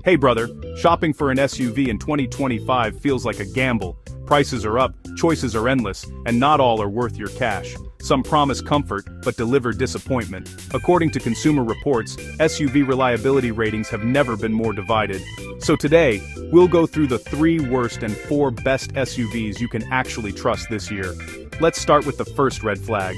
Hey brother, shopping for an SUV in 2025 feels like a gamble. Prices are up, choices are endless, and not all are worth your cash. Some promise comfort, but deliver disappointment. According to Consumer Reports, SUV reliability ratings have never been more divided. So today, we'll go through the 3 worst and 4 best SUVs you can actually trust this year. Let's start with the first red flag.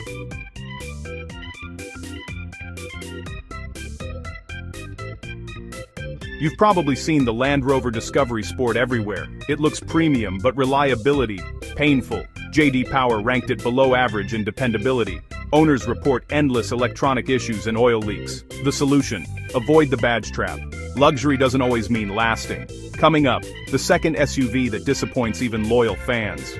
You've probably seen the Land Rover Discovery Sport everywhere. It looks premium, but reliability, painful. J.D. Power ranked it below average in dependability. Owners report endless electronic issues and oil leaks. The solution: avoid the badge trap. Luxury doesn't always mean lasting. Coming up, the second SUV that disappoints even loyal fans.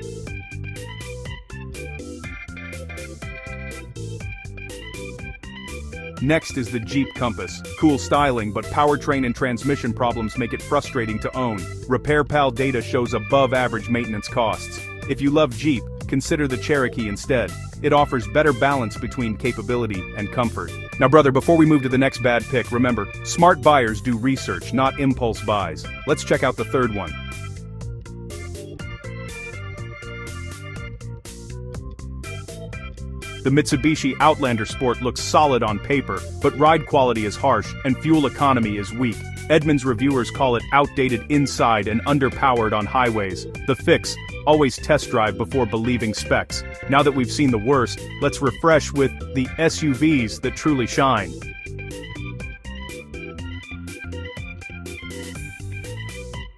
Next is the Jeep Compass. Cool styling, but powertrain and transmission problems make it frustrating to own. RepairPal data shows above average maintenance costs. If you love Jeep, consider the Cherokee instead. It offers better balance between capability and comfort. Now brother, before we move to the next bad pick, remember, smart buyers do research, not impulse buys. Let's check out the third one. The Mitsubishi Outlander Sport looks solid on paper, but ride quality is harsh and fuel economy is weak. Edmunds reviewers call it outdated inside and underpowered on highways. The fix: always test drive before believing specs. Now that we've seen the worst, let's refresh with the SUVs that truly shine.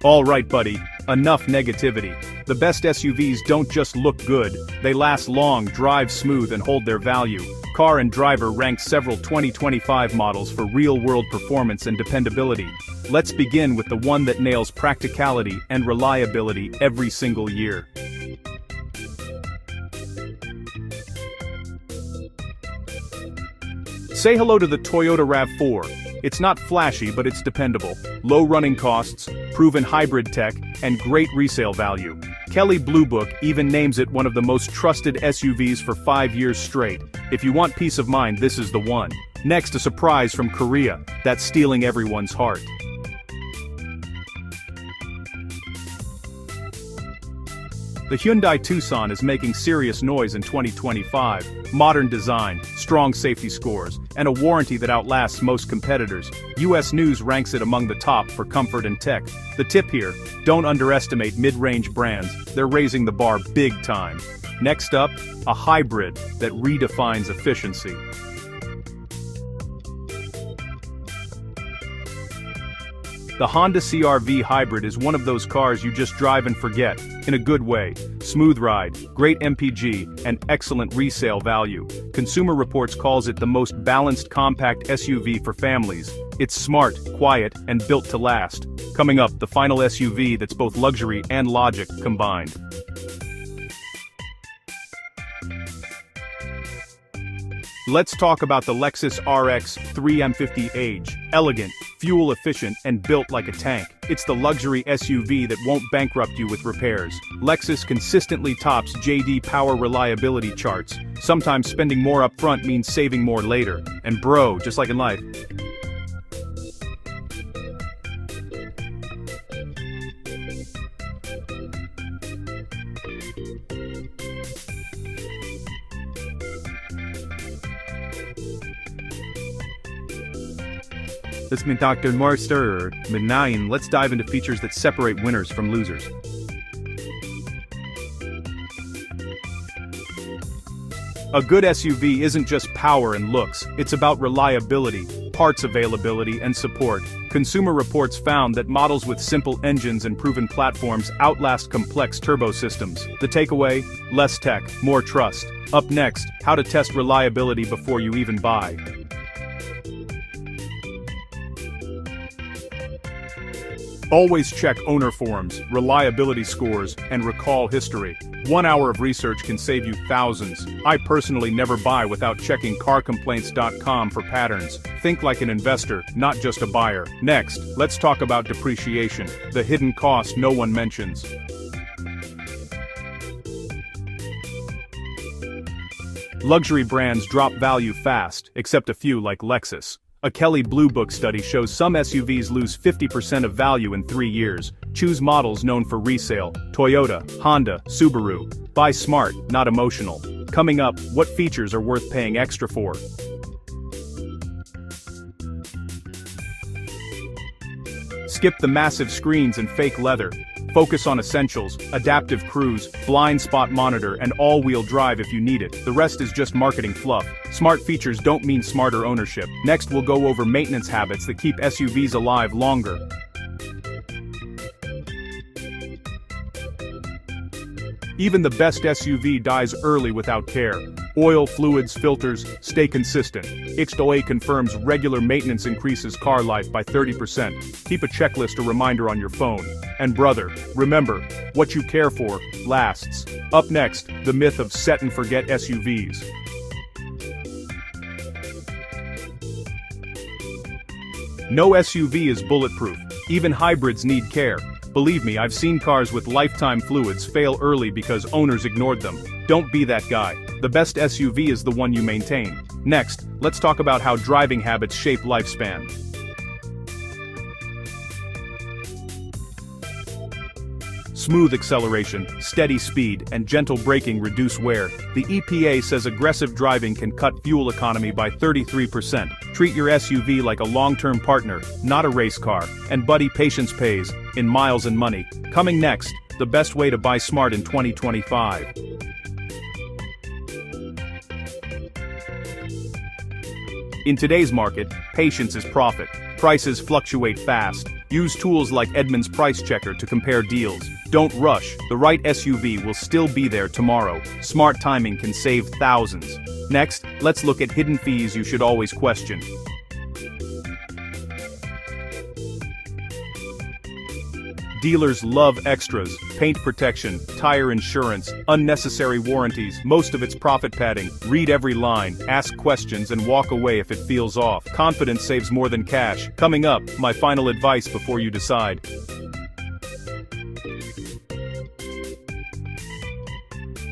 Alright buddy, enough negativity. The best SUVs don't just look good, they last long, drive smooth and hold their value. Car and Driver ranks several 2025 models for real-world performance and dependability. Let's begin with the one that nails practicality and reliability every single year. Say hello to the Toyota RAV4. It's not flashy, but it's dependable. Low running costs, proven hybrid tech, and great resale value. Kelley Blue Book even names it one of the most trusted SUVs for 5 years straight. If you want peace of mind, this is the one. Next, a surprise from Korea that's stealing everyone's heart. The Hyundai Tucson is making serious noise in 2025. Modern design, strong safety scores, and a warranty that outlasts most competitors. US News ranks it among the top for comfort and tech. The tip here: don't underestimate mid-range brands, they're raising the bar big time. Next up, a hybrid that redefines efficiency. The Honda CR-V Hybrid is one of those cars you just drive and forget, in a good way. Smooth ride, great MPG, and excellent resale value. Consumer Reports calls it the most balanced compact SUV for families. It's smart, quiet, and built to last. Coming up, the final SUV that's both luxury and logic combined. Let's talk about the Lexus RX 350h. Elegant, fuel-efficient, and built like a tank. It's the luxury SUV that won't bankrupt you with repairs. Lexus consistently tops J.D. Power reliability charts. Sometimes spending more upfront means saving more later. And bro, just like in life, let's meet Dr. Marster Minayan. Let's dive into features that separate winners from losers. A good SUV isn't just power and looks, it's about reliability, parts availability, and support. Consumer Reports found that models with simple engines and proven platforms outlast complex turbo systems. The takeaway: less tech, more trust. Up next, how to test reliability before you even buy. Always check owner forms, reliability scores, and recall history. 1 hour of research can save you thousands. I personally never buy without checking carcomplaints.com for patterns. Think like an investor, not just a buyer. Next, let's talk about depreciation, the hidden cost no one mentions. Luxury brands drop value fast, except a few like Lexus. A Kelley Blue Book study shows some SUVs lose 50% of value in 3 years. Choose models known for resale: Toyota, Honda, Subaru. Buy smart, not emotional. Coming up, what features are worth paying extra for? Skip the massive screens and fake leather. Focus on essentials: adaptive cruise, blind spot monitor, and all-wheel drive if you need it. The rest is just marketing fluff. Smart features don't mean smarter ownership. Next, we'll go over maintenance habits that keep SUVs alive longer. Even the best SUV dies early without care. Oil, fluids, filters, stay consistent. Automo confirms regular maintenance increases car life by 30%. Keep a checklist or reminder on your phone. And brother, remember, what you care for lasts. Up next, the myth of set and forget SUVs. No SUV is bulletproof. Even hybrids need care. Believe me, I've seen cars with lifetime fluids fail early because owners ignored them. Don't be that guy. The best SUV is the one you maintain. Next, let's talk about how driving habits shape lifespan. Smooth acceleration, steady speed, and gentle braking reduce wear. The EPA says aggressive driving can cut fuel economy by 33%. Treat your SUV like a long-term partner, not a race car. And buddy, patience pays, in miles and money. Coming next, the best way to buy smart in 2025. In today's market, patience is profit. Prices fluctuate fast. Use tools like Edmunds Price Checker to compare deals. Don't rush, the right SUV will still be there tomorrow. Smart timing can save thousands. Next, let's look at hidden fees you should always question. Dealers love extras: paint protection, tire insurance, unnecessary warranties. Most of it's profit padding. Read every line, ask questions, and walk away if it feels off. Confidence saves more than cash. Coming up, my final advice before you decide.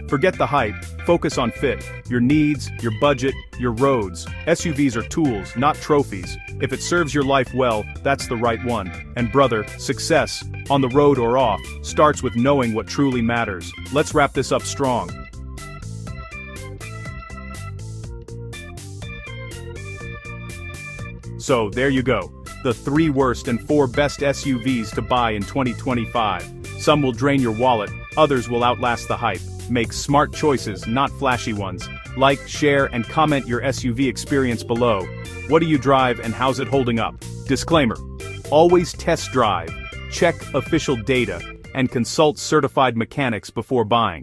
Forget the hype, focus on fit, your needs, your budget, your roads. SUVs are tools, not trophies. If it serves your life well, that's the right one. And brother, success, on the road or off, starts with knowing what truly matters. Let's wrap this up strong. So, there you go. The 3 worst and 4 best SUVs to buy in 2025. Some will drain your wallet, others will outlast the hype. Make smart choices, not flashy ones. Like, share, and comment your SUV experience below. What do you drive and how's it holding up? Disclaimer: always test drive, check official data, and consult certified mechanics before buying.